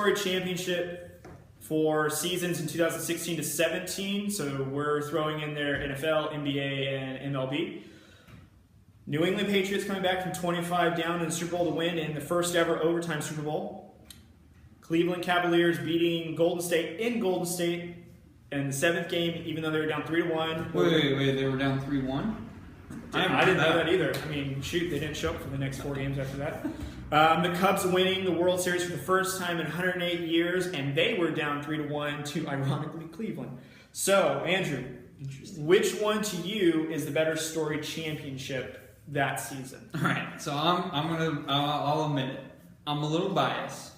storied championship for seasons in 2016 to 17. So we're throwing in there NFL, NBA, and MLB. New England Patriots coming back from 25 down in the Super Bowl to win in the first ever overtime Super Bowl. Cleveland Cavaliers beating Golden State in Golden State in the 7th game, even though they were down 3-1. Wait, they were down 3-1? I didn't know that either. I mean, shoot, they didn't show up for the next 4 games after that. The Cubs winning the World Series for the first time in 108 years, and they were down 3-1 to, ironically, Cleveland. So, Andrew, which one to you is the better storied championship that season? All right, so I'll admit it. I'm a little biased.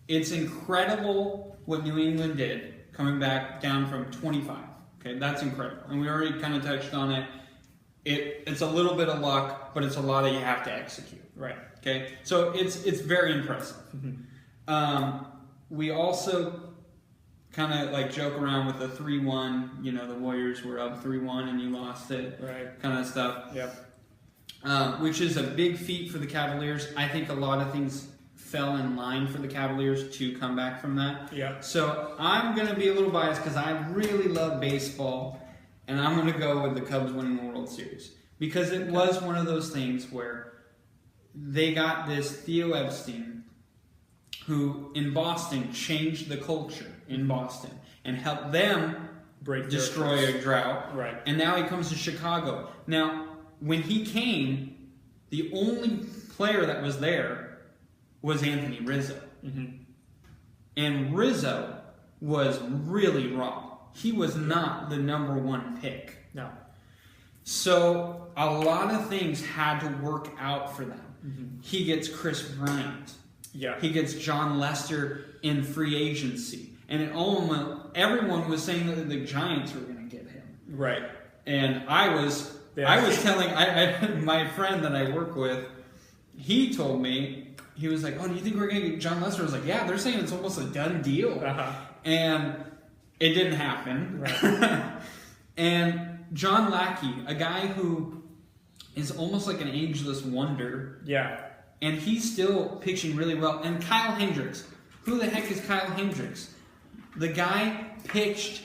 It's incredible what New England did coming back down from 25. Okay, that's incredible, and we already kind of touched on it. It's a little bit of luck, but it's a lot of you have to execute. Right. Okay, so it's very impressive. Mm-hmm. We also kind of like joke around with the 3-1. You know, the Warriors were up 3-1 and you lost it. Right. Kind of stuff. Yep. Which is a big feat for the Cavaliers. I think a lot of things fell in line for the Cavaliers to come back from that. Yeah. So I'm going to be a little biased because I really love baseball, and I'm going to go with the Cubs winning the World Series. Because it was one of those things where they got this Theo Epstein, who in Boston changed the culture in Boston and helped them destroy a drought. Right. And now he comes to Chicago. Now, when he came, the only player that was there was Anthony Rizzo. Mm-hmm. And Rizzo was really wrong. He was not the number 1 pick. No. So a lot of things had to work out for them. Mm-hmm. He gets Chris Bryant. Yeah. He gets John Lester in free agency. And everyone was saying that the Giants were going to get him. Right. And I was telling my friend that I work with, he told me, he was like, "Oh, do you think we're going to get John Lester?" I was like, "Yeah, they're saying it's almost a done deal." Uh-huh. And it didn't happen. Right. And John Lackey, a guy who is almost like an ageless wonder. Yeah. And he's still pitching really well. And Kyle Hendricks. Who the heck is Kyle Hendricks? The guy pitched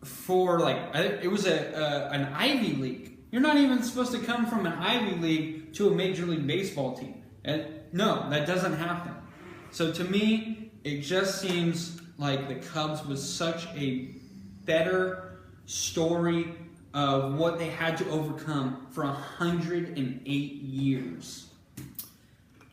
for it was an Ivy League. You're not even supposed to come from an Ivy League to a Major League Baseball team. And no, that doesn't happen. So to me, it just seems like the Cubs was such a better story of what they had to overcome for 108 years.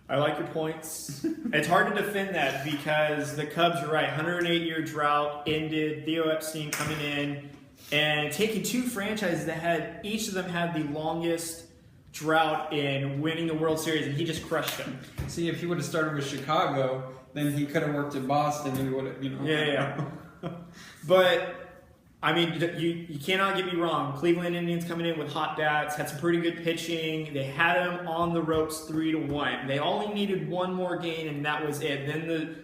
I like your points. It's hard to defend that because the Cubs, you're right, 108-year drought ended, Theo Epstein coming in and taking 2 franchises that each of them had the longest drought in winning the World Series, and he just crushed them. See, if he would have started with Chicago, then he could have worked in Boston and he would have, Yeah. But I mean, you cannot get me wrong. Cleveland Indians coming in with hot bats, had some pretty good pitching. They had them on the ropes 3-1. They only needed one more game, and that was it.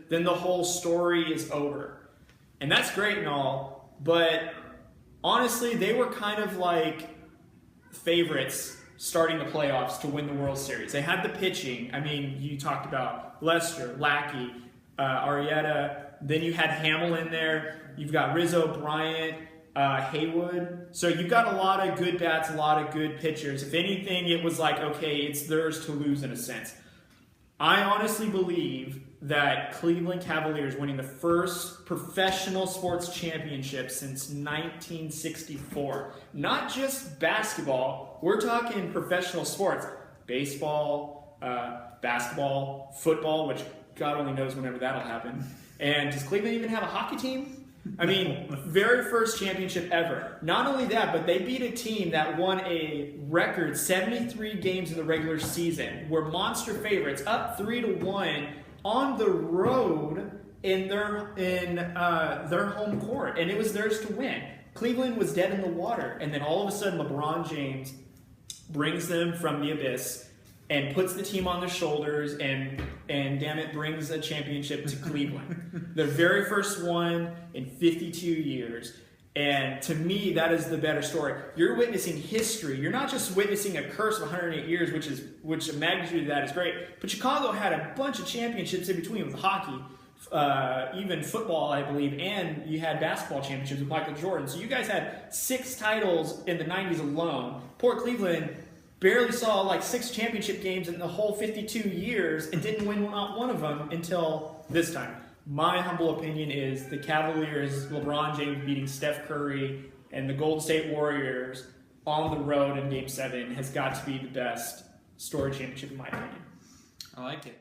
Then the whole story is over. And that's great and all, but honestly, they were kind of like favorites starting the playoffs to win the World Series. They had the pitching. I mean, you talked about Lester, Lackey, Arrieta. Then you had Hamill in there. You've got Rizzo, Bryant, Haywood. So you've got a lot of good bats, a lot of good pitchers. If anything, it was like, okay, it's theirs to lose in a sense. I honestly believe that Cleveland Cavaliers winning the first professional sports championship since 1964. Not just basketball. We're talking professional sports. Baseball, basketball, football, which God only knows whenever that'll happen. And does Cleveland even have a hockey team? I mean, very first championship ever. Not only that, but they beat a team that won a record 73 games in the regular season. Were monster favorites, up 3-1 on the road in their home court, and it was theirs to win. Cleveland was dead in the water, and then all of a sudden, LeBron James brings them from the abyss and puts the team on their shoulders and damn it, brings a championship to Cleveland. Their very first one in 52 years. And to me, that is the better story. You're witnessing history. You're not just witnessing a curse of 108 years, which a magnitude of that is great. But Chicago had a bunch of championships in between with hockey, even football, I believe, and you had basketball championships with Michael Jordan. So you guys had 6 titles in the 90s alone. Poor Cleveland barely saw like 6 championship games in the whole 52 years and didn't win not one of them until this time. My humble opinion is the Cavaliers, LeBron James beating Steph Curry, and the Golden State Warriors on the road in Game 7 has got to be the best story championship in my opinion. I like it.